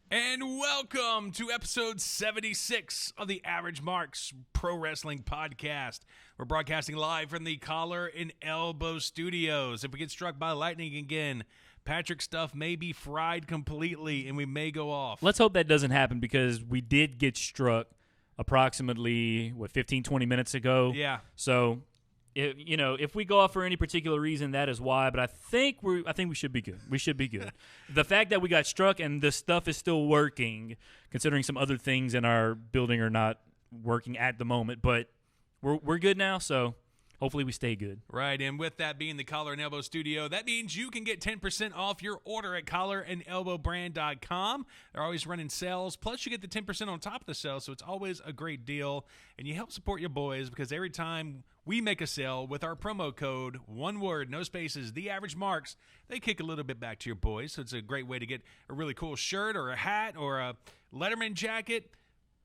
And welcome to episode 76 of the Average Marks Pro Wrestling Podcast. We're broadcasting live from the Collar and Elbow Studios. If we get struck by lightning again, Patrick's stuff may be fried completely and we may go off. Let's hope that doesn't happen because we did get struck approximately, 15, 20 minutes ago. Yeah. So, if we go off for any particular reason, that is why. But I think we should be good. We should be good. The fact that we got struck and the stuff is still working, considering some other things in our building are not working at the moment, but we're good now. So hopefully we stay good. Right, and with that being the Collar and Elbow Studio, that means you can get 10% off your order at collarandelbowbrand.com. They're always running sales, plus you get the 10% on top of the sale, so it's always a great deal. And you help support your boys because every time we make a sale with our promo code, one word, no spaces, The Average Marks, they kick a little bit back to your boys. So it's a great way to get a really cool shirt or a hat or a Letterman jacket.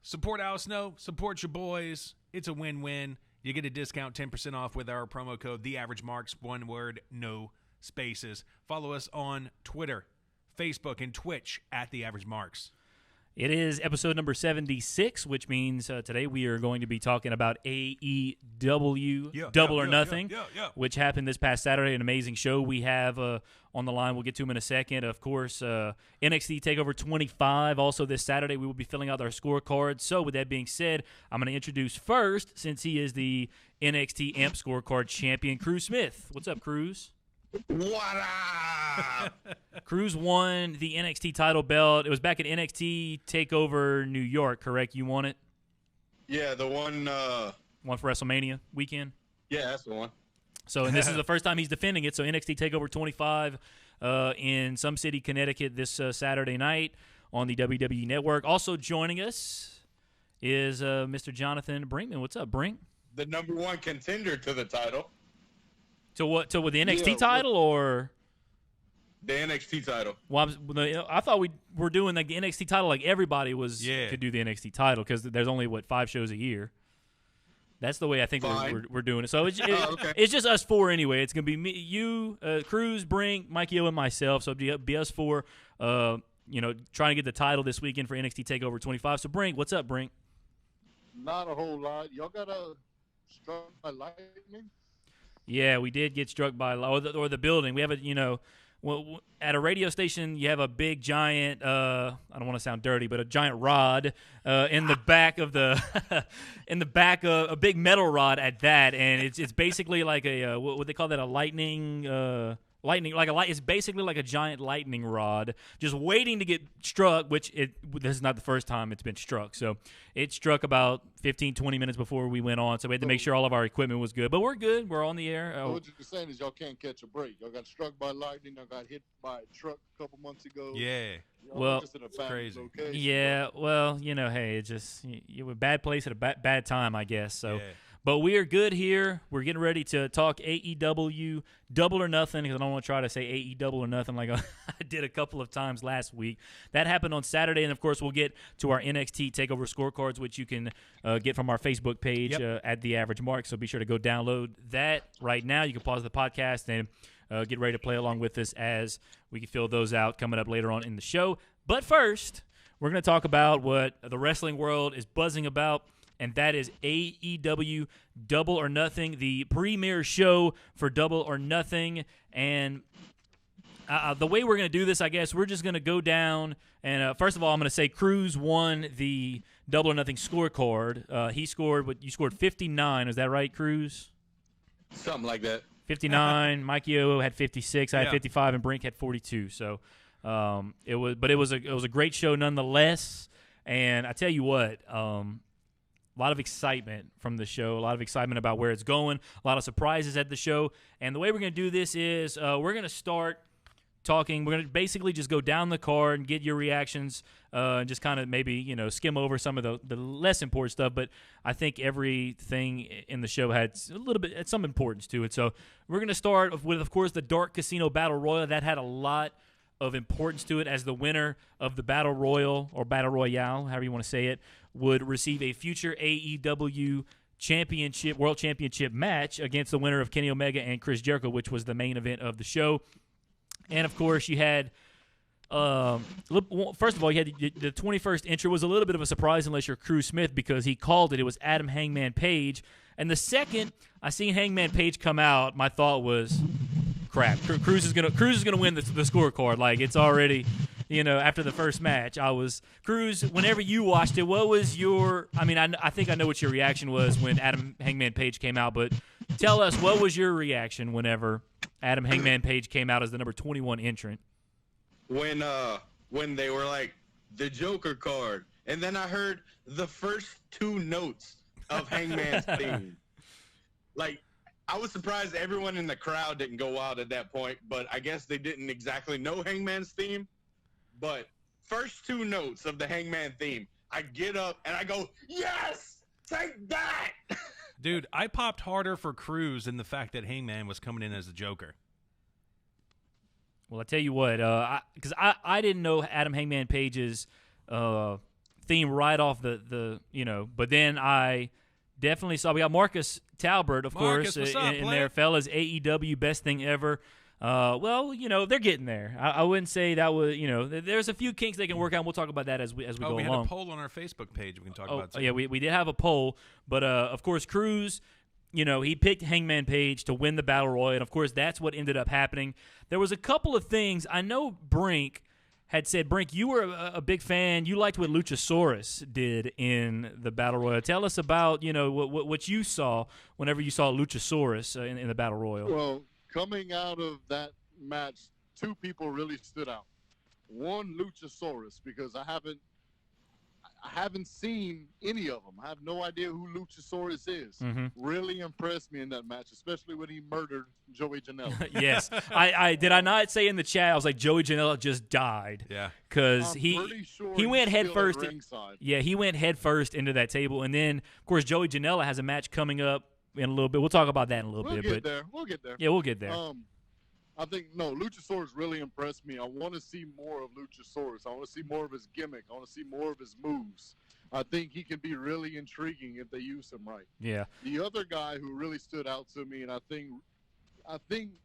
Support Al Snow, support your boys. It's a win-win. You get a discount 10% off with our promo code, The Average Marks, one word, no spaces. Follow us on Twitter, Facebook, and Twitch at The Average Marks. It is episode number 76, which means today we are going to be talking about AEW Double or Nothing, which happened this past Saturday. An amazing show we have on the line. We'll get to them in a second. Of course, NXT Takeover 25. Also this Saturday, we will be filling out our scorecard. So with that being said, I'm going to introduce first, since he is the NXT AMP scorecard champion, Cruz Smith. What's up, Cruz? What up? Cruz won the NXT title belt. It was back at NXT Takeover New York, correct? You won it? Yeah, the one. One for WrestleMania weekend? Yeah, that's the one. So, and this is the first time he's defending it. So, NXT Takeover 25 in some city, Connecticut, this Saturday night on the WWE Network. Also joining us is Mr. Jonathan Brinkman. What's up, Brink? The number one contender to the title. To what? To with the NXT title or the NXT title? Well, I thought we were doing like the NXT title like everybody was could do the NXT title because there's only 5 shows a year. That's the way I think we're doing it. So it's just us four anyway. It's gonna be me, you, Cruz, Brink, Mike Yo, and myself. So it'll be us four. Trying to get the title this weekend for NXT Takeover 25. So Brink, what's up, Brink? Not a whole lot. Y'all got struck by lightning? Yeah, we did get struck by or the building. We have at a radio station, you have a big giant. I don't want to sound dirty, but a giant rod in the back of a big metal rod at that, and it's basically like a what they call that, a lightning. It's basically like a giant lightning rod just waiting to get struck, this is not the first time it's been struck. So it struck about 15, 20 minutes before we went on. So we had to make sure all of our equipment was good. But we're good. We're on the air. So what you're saying is y'all can't catch a break. Y'all got struck by lightning. Y'all got hit by a truck a couple months ago. Yeah. Well, just in a it's crazy. location. Yeah, well, hey, it's just you were a bad place at a bad time, I guess. So. Yeah. But we are good here. We're getting ready to talk AEW Double or Nothing because I don't want to try to say AE Double or Nothing like I did a couple of times last week. That happened on Saturday, and, of course, we'll get to our NXT TakeOver scorecards, which you can get from our Facebook page at The Average Mark. So be sure to go download that right now. You can pause the podcast and get ready to play along with us as we can fill those out coming up later on in the show. But first, we're going to talk about what the wrestling world is buzzing about, and that is AEW Double or Nothing, the premier show for Double or Nothing. And the way we're going to do this, I guess, we're just going to go down. And first of all, I'm going to say Cruz won the Double or Nothing scorecard. You scored 59. Is that right, Cruz? Something like that. 59. Mike Yo had 56. I had 55, and Brink had 42. So it was a great show nonetheless. And I tell you what. A lot of excitement from the show, a lot of excitement about where it's going, a lot of surprises at the show. And the way we're going to do this is we're going to start talking. We're going to basically just go down the card and get your reactions and just kind of maybe, skim over some of the less important stuff. But I think everything in the show had some importance to it. So we're going to start with, of course, the Dark Casino Battle Royal. That had a lot of importance to it, as the winner of the Battle Royal or Battle Royale, however you want to say it, would receive a future AEW World Championship match against the winner of Kenny Omega and Chris Jericho, which was the main event of the show. And, of course, you had First of all, you had the 21st entry was a little bit of a surprise unless you're Cruz Smith because he called it. It was Adam Hangman Page. And the second I seen Hangman Page come out, my thought was, crap, Cruz is gonna win the scorecard. Like, it's already, after the first match, Cruz, whenever you watched it, what was your, I think I know what your reaction was when Adam Hangman Page came out, but tell us, what was your reaction whenever Adam Hangman Page came out as the number 21 entrant? When they were like, the Joker card, and then I heard the first two notes of Hangman's theme. Like, I was surprised everyone in the crowd didn't go wild at that point, but I guess they didn't exactly know Hangman's theme. But first two notes of the Hangman theme, I get up and I go, yes, take that. Dude, I popped harder for Cruz than the fact that Hangman was coming in as the Joker. Well, I tell you what, because I didn't know Adam Hangman Page's theme right off but then I definitely saw, we got Marcus Talbert, of course, in there, fellas, AEW, best thing ever. Well, they're getting there. I wouldn't say that was, there's a few kinks they can work out. And we'll talk about that as we go along. We had a poll on our Facebook page we can talk about too. Yeah, we did have a poll, but of course, Cruz, he picked Hangman Page to win the Battle Royal, and of course, that's what ended up happening. There was a couple of things. I know Brink had said, Brink, you were a big fan. You liked what Luchasaurus did in the Battle Royal. Tell us about, what you saw whenever you saw Luchasaurus in the Battle Royal. Well, coming out of that match, two people really stood out. One, Luchasaurus, because I haven't seen any of them. I have no idea who Luchasaurus is. Mm-hmm. Really impressed me in that match, especially when he murdered Joey Janela. Yes. I did I not say in the chat, I was like, Joey Janela just died. Yeah. Because sure he went head first. Ringside. Yeah, he went head first into that table. And then, of course, Joey Janela has a match coming up in a little bit. We'll talk about that in a little bit. We'll get there. Yeah, we'll get there. I think, Luchasaurus really impressed me. I want to see more of Luchasaurus. I want to see more of his gimmick. I want to see more of his moves. I think he can be really intriguing if they use him right. Yeah. The other guy who really stood out to me, and I think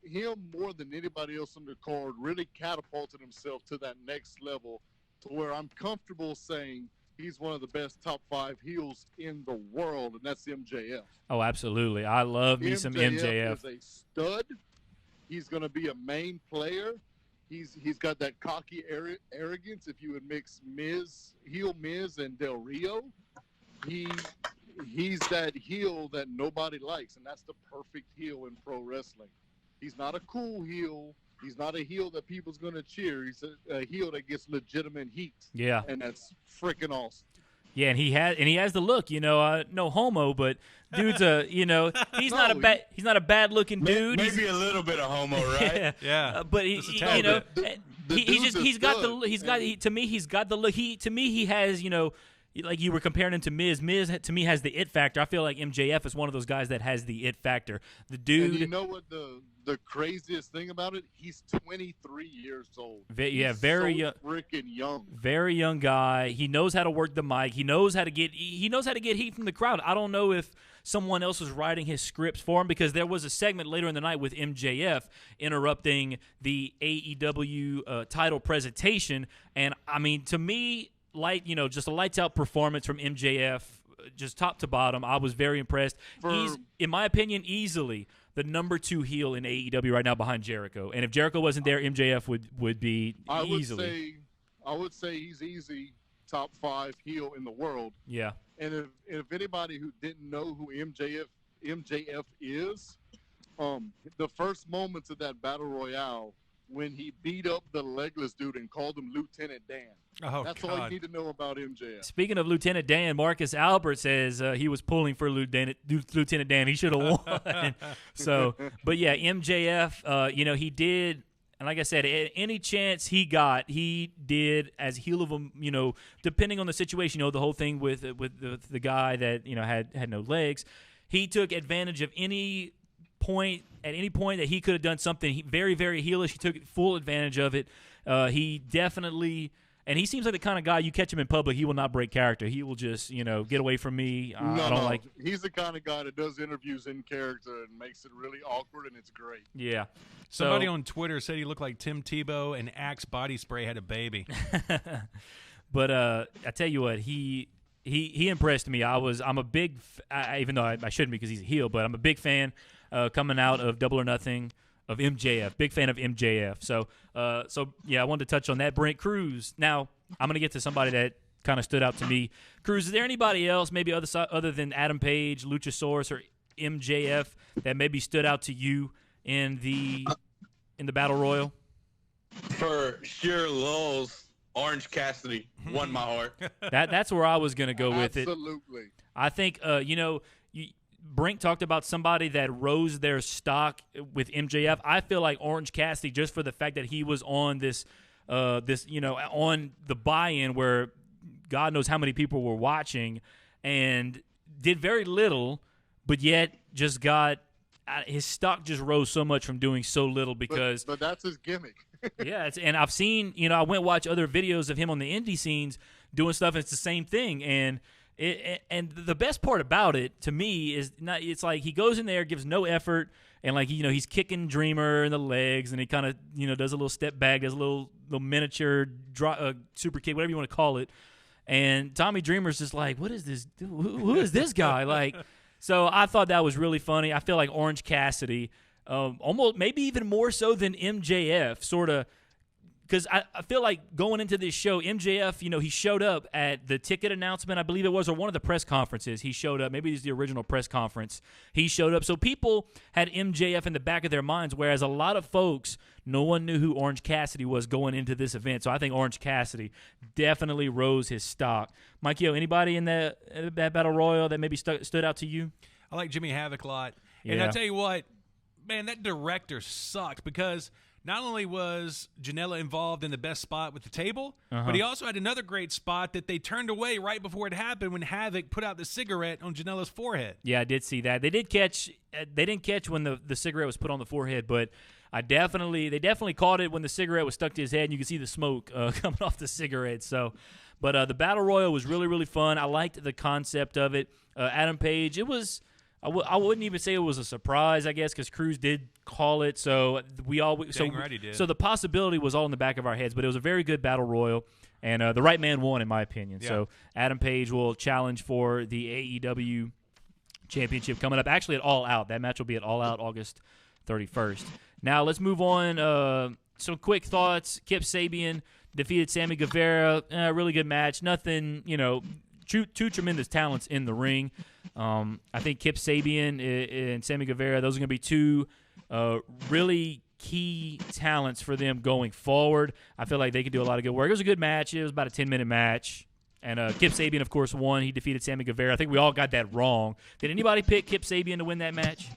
him more than anybody else on the card really catapulted himself to that next level to where I'm comfortable saying he's one of the best top 5 heels in the world, and that's MJF. Oh, absolutely. I love me some MJF. Is a stud. He's going to be a main player. He's got that cocky arrogance. If you would mix heel Miz and Del Rio, he's that heel that nobody likes, and that's the perfect heel in pro wrestling. He's not a cool heel. He's not a heel that people's going to cheer. He's a heel that gets legitimate heat. Yeah. And that's freaking awesome. Yeah, and he has the look, no homo, but dude's he's not a bad looking dude. Maybe a little bit of homo, right? Yeah. But he's got the look. He has, like you were comparing him to Miz. Miz to me has the it factor. I feel like MJF is one of those guys that has the it factor. The dude. And you know what the craziest thing about it? He's 23 years old. Very young, freaking young. Very young guy. He knows how to work the mic. He knows how to get heat from the crowd. I don't know if someone else was writing his scripts for him because there was a segment later in the night with MJF interrupting the AEW title presentation, and to me, just a lights out performance from MJF, just top to bottom. I was very impressed. He's, in my opinion, easily the number 2 heel in AEW right now behind Jericho. And if Jericho wasn't there, MJF would be easily. I would say he's easy top 5 heel in the world. Yeah. And if anybody who didn't know who MJF is, the first moments of that Battle Royale when he beat up the legless dude and called him Lieutenant Dan. Oh, That's God. all you need to know about MJF. Speaking of Lieutenant Dan, Marcus Albert says he was pulling for Lieutenant Dan. He should have won. But yeah, MJF, he did, and like I said, any chance he got, he did as heel of him, depending on the situation, the whole thing with the guy that, had no legs. He took advantage of any point that he could have done something very, very heelish. He took full advantage of it. He definitely, And he seems like the kind of guy you catch him in public, he will not break character. He will just, get away from me. I don't like. He's the kind of guy that does interviews in character and makes it really awkward, and it's great. Yeah. Somebody on Twitter said he looked like Tim Tebow and Axe body spray had a baby. But I tell you what, he impressed me. I'm a big, even though I shouldn't because he's a heel, but I'm a big fan coming out of Double or Nothing. Of MJF, big fan of MJF. So yeah, I wanted to touch on that. Brent Cruz. Now I'm gonna get to somebody that kind of stood out to me. Cruz, is there anybody else, maybe other than Adam Page, Luchasaurus, or MJF that maybe stood out to you in the Battle Royal? For sheer lulls, Orange Cassidy won my heart. That's where I was gonna go with it. Absolutely. I think Brink talked about somebody that rose their stock with MJF. I feel like Orange Cassidy, just for the fact that he was on on the buy-in where God knows how many people were watching, and did very little, but yet just got his stock just rose so much from doing so little because. But that's his gimmick. Yeah, and I've seen, I went watch other videos of him on the indie scenes doing stuff, and it's the same thing, and the best part about it to me is it's like he goes in there, gives no effort, and like he's kicking Dreamer in the legs, and he kind of does a little step back, does a little miniature super kick, whatever you want to call it, and Tommy Dreamer's just like, what is this? Who is this guy? Like, so I thought that was really funny. I feel like Orange Cassidy, almost maybe even more so than MJF, sort of. Because I feel like going into this show, MJF, he showed up at the ticket announcement, I believe it was, or one of the press conferences. He showed up. Maybe it was the original press conference. He showed up. So people had MJF in the back of their minds, whereas a lot of folks, no one knew who Orange Cassidy was going into this event. So I think Orange Cassidy definitely rose his stock. Mikey, anybody in that Battle Royal that maybe stood out to you? I like Jimmy Havoc a lot. Yeah. And I tell you what, man, that director sucked because not only was Janela involved in the best spot with the table, but he also had another great spot that they turned away right before it happened when Havoc put out the cigarette on Janela's forehead. Yeah, I did see that. They didn't catch when the cigarette was put on the forehead, but they definitely caught it when the cigarette was stuck to his head, and you could see the smoke coming off the cigarette. So, but the Battle Royal was really, really fun. I liked the concept of it. Adam Page, it was. I wouldn't even say it was a surprise, I guess, because Cruz did call it. So so the possibility was all in the back of our heads, but it was a very good Battle Royal, and the right man won, in my opinion. Yeah. So Adam Page will challenge for the AEW Championship coming up. Actually, at All Out. That match will be at All Out August 31st. Now let's move on. Some quick thoughts. Kip Sabian defeated Sammy Guevara. Really good match. Nothing, two tremendous talents in the ring. I think Kip Sabian and Sammy Guevara, those are going to be two really key talents for them going forward. I feel like they could do a lot of good work. It was a good match. It was about a 10-minute match. And Kip Sabian, of course, won. He defeated Sammy Guevara. I think we all got that wrong. Did anybody pick Kip Sabian to win that match?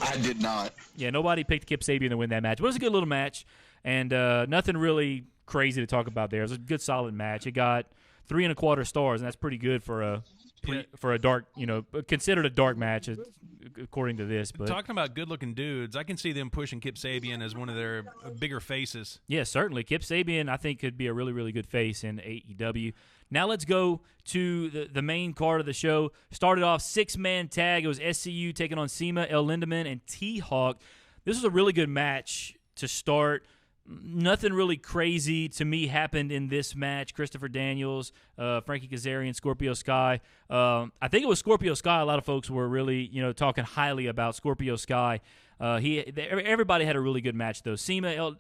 I did not. Yeah, nobody picked Kip Sabian to win that match. But it was a good little match, and nothing really crazy to talk about there. It was a good, solid match. It got 3 1/4 stars, and that's pretty good for a dark, considered a dark match according to this. But talking about good-looking dudes, I can see them pushing Kip Sabian as one of their bigger faces. Yeah, certainly. Kip Sabian, I think, could be a really, really good face in AEW. Now let's go to the main card of the show. Started off 6-man tag. It was SCU taking on CIMA, El Lindemann, and T-Hawk. This was a really good match to start. Nothing really crazy to me happened in this match. Christopher Daniels, Frankie Kazarian, Scorpio Sky. I think it was Scorpio Sky. A lot of folks were really, talking highly about Scorpio Sky. Everybody had a really good match though. CIMA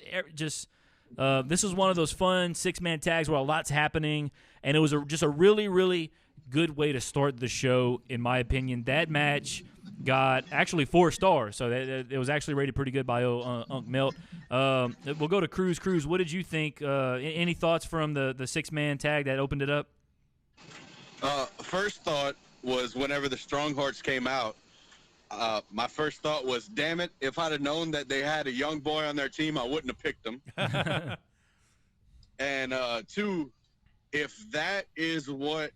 this was one of those fun 6-man tags where a lot's happening, and it was just a really, really good way to start the show, in my opinion. That match got actually 4 stars, so it was actually rated pretty good by Unc Melt. We'll go to Cruz. Cruz, what did you think? Any thoughts from the 6-man tag that opened it up? First thought was whenever the Strong Hearts came out, my first thought was, damn it, if I'd have known that they had a young boy on their team, I wouldn't have picked them. And 2, if that is what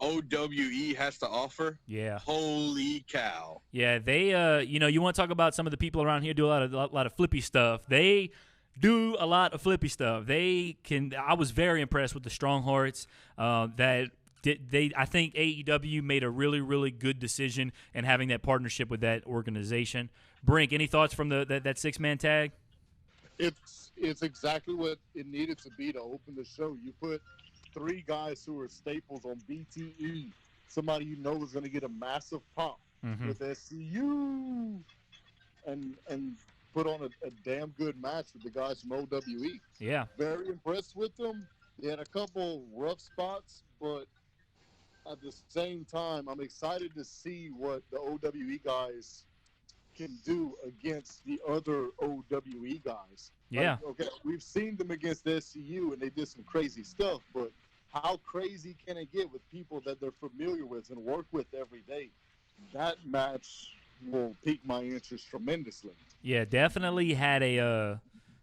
OWE has to offer, yeah, holy cow. Yeah, they you want to talk about some of the people around here do a lot of flippy stuff. They do a lot of flippy stuff. I was very impressed with the Strong Hearts. I think AEW made a really, really good decision in having that partnership with that organization. Brink, any thoughts from that six-man tag? It's exactly what it needed to be to open the show. You put three guys who are staples on BTE, somebody you know is going to get a massive pop with SCU, and put on a damn good match with the guys from OWE. Yeah. Very impressed with them. They had a couple rough spots, but at the same time, I'm excited to see what the OWE guys can do against the other OWE guys. Yeah. Like, okay, we've seen them against SCU, and they did some crazy stuff, but how crazy can it get with people that they're familiar with and work with every day? That match will pique my interest tremendously. Yeah, definitely had a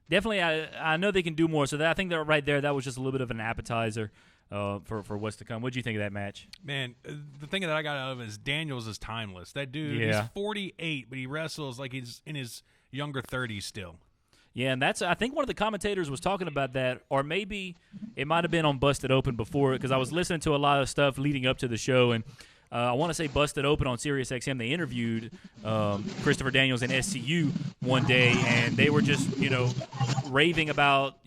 definitely. I know they can do more. So I think that right there, that was just a little bit of an appetizer for what's to come. What do you think of that match? Man, the thing that I got out of it is Daniels is timeless. That dude, he's 48, but he wrestles like he's in his younger 30s still. Yeah, and I think one of the commentators was talking about that, or maybe it might have been on Busted Open before, because I was listening to a lot of stuff leading up to the show, and I want to say Busted Open on SiriusXM, they interviewed Christopher Daniels and SCU one day, and they were just, raving about,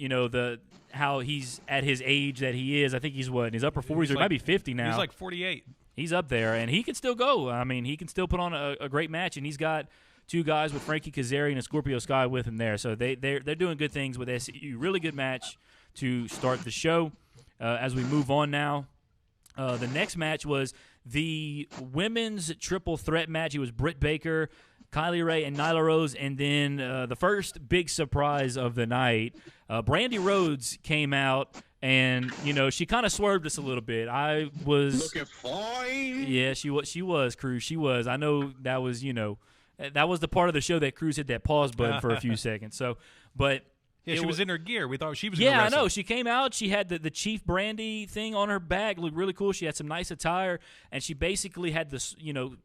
how he's at his age that he is. I think he's in his upper 40s, or he might be 50 now. He's like 48. He's up there, and he can still go. I mean, he can still put on a great match, and he's got two guys with Frankie Kazarian and Scorpio Sky with him there. So they're doing good things with SCU. Really good match to start the show. As we move on now, the next match was the women's triple threat match. It was Britt Baker, Kylie Ray, and Nyla Rose. And then the first big surprise of the night, Brandy Rhodes came out, and, she kind of swerved us a little bit. I was looking fine. Yeah, she was, Cruz. She was. I know that was, that was the part of the show that Cruz hit that pause button for a few seconds. So, but yeah, she was in her gear. We thought she was. Yeah, gonna I wrestle. know. She came out. She had the Chief Brandy thing on her back. Looked really cool. She had some nice attire, and she basically had this,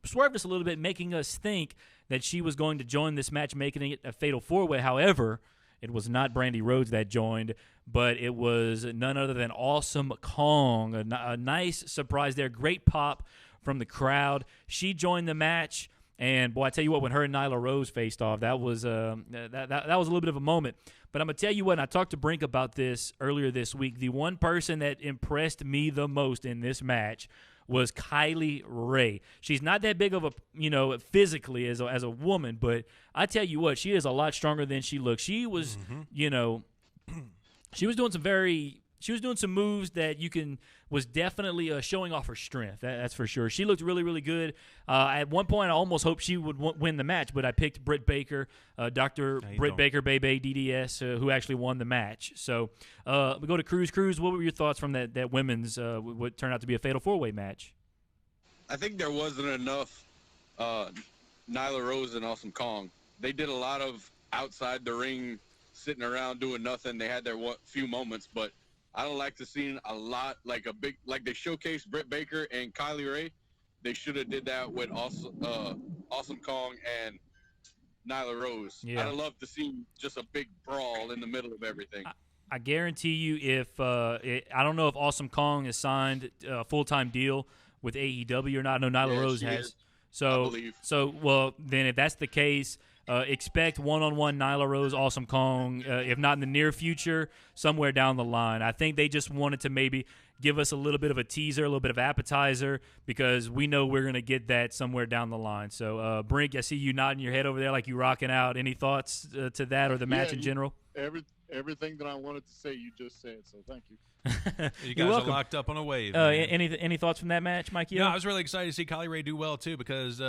swerved us a little bit, making us think that she was going to join this match, making it a fatal four-way. However, it was not Brandy Rhodes that joined, but it was none other than Awesome Kong. A nice surprise there. Great pop from the crowd. She joined the match. And, boy, I tell you what, when her and Nyla Rose faced off, that was that was a little bit of a moment. But I'm going to tell you what, and I talked to Brink about this earlier this week, the one person that impressed me the most in this match was Kylie Ray. She's not that big of a, physically as a woman, but I tell you what, she is a lot stronger than she looks. She was, she was doing some moves that was definitely showing off her strength. That's for sure. She looked really, really good. At one point, I almost hoped she would win the match, but I picked Britt Baker, Dr. Britt Baker, Bebe, DDS, who actually won the match. So we go to Cruz. Cruz, what were your thoughts from that women's, what turned out to be a fatal four-way match? I think there wasn't enough Nyla Rose and Awesome Kong. They did a lot of outside the ring, sitting around doing nothing. They had their few moments, but I don't like to see a lot, like they showcased Britt Baker and Kylie Ray. They should have did that with Awesome Kong and Nyla Rose. Yeah. I'd love to see just a big brawl in the middle of everything. I guarantee you, if I don't know if Awesome Kong has signed a full-time deal with AEW or not. I know Nyla Rose has. Is, So, then if that's the case, expect one-on-one Nyla Rose, Awesome Kong, if not in the near future, somewhere down the line. I think they just wanted to maybe give us a little bit of a teaser, a little bit of appetizer, because we know we're going to get that somewhere down the line. So, Brink, I see you nodding your head over there like you rocking out. Any thoughts to that or the match in general? Everything that I wanted to say, you just said, so thank you. You guys are locked up on a wave. Any thoughts from that match, Mikey? No, I was really excited to see Kylie Ray do well, too, because